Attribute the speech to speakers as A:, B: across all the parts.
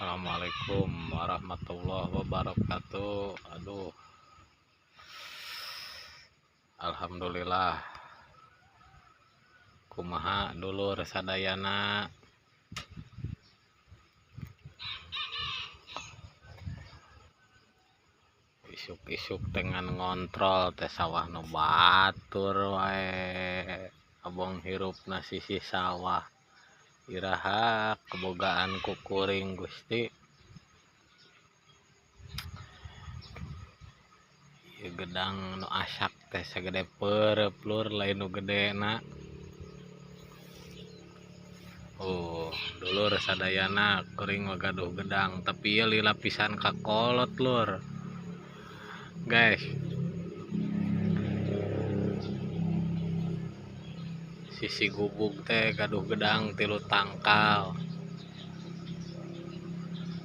A: Assalamualaikum warahmatullahi wabarakatuh. Aduh, alhamdulillah. Kumaha dulur sadayana. Isuk-isuk dengan ngontrol teh sawah nu batur wae. Abong hirup sisi sawah. Iraha kebogaan kukuring Gusti. Gedang nu asak teh sagede peureup lur lain nu gedena. Dulur sadayana kuring gaduh gedang tapi ieu lila pisan kakolot lur. Guys. Sisi gubuk teh gaduh gedang 3 tangkal.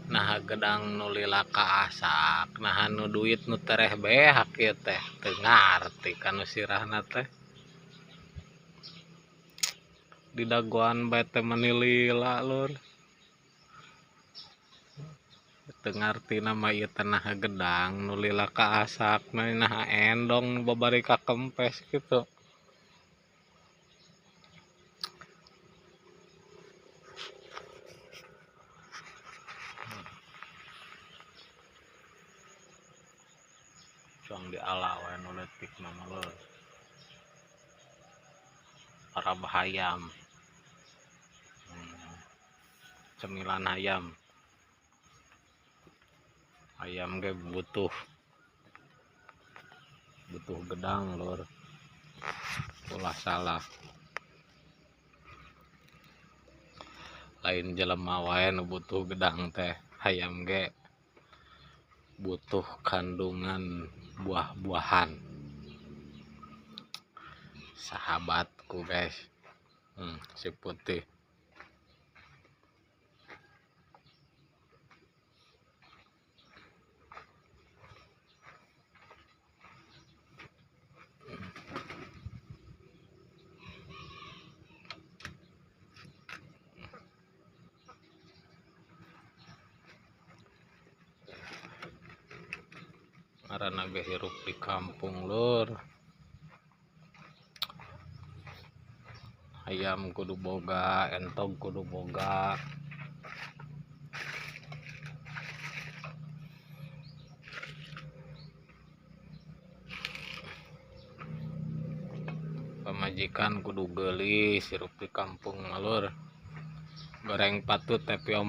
A: Nah gedang nu lila kaasak, nah nu duit nu tereh behak ieu teh teu ngarti kanu sirahna teh. Di dagoan bae teh meni lila lur. Teu ngartina mah ieu teh naha gedang nu lila kaasak, naha endong nu babari kakempes kitu. Cuang di ala we nu leutik mah lur. Arab hayam. Cemilan hayam. Ayam ge butuh gedang lur. Ulah salah. Lain jelema wae nu butuh gedang teh, hayam ge butuh kandungan buah-buahan. Sahabatku guys. Si putih. Ngaranna ge hirup di kampung lur. Ayam kudu boga, entog kudu boga. Pamajikan kudu geulis hirup di kampung lur. Goreng patut tapi omong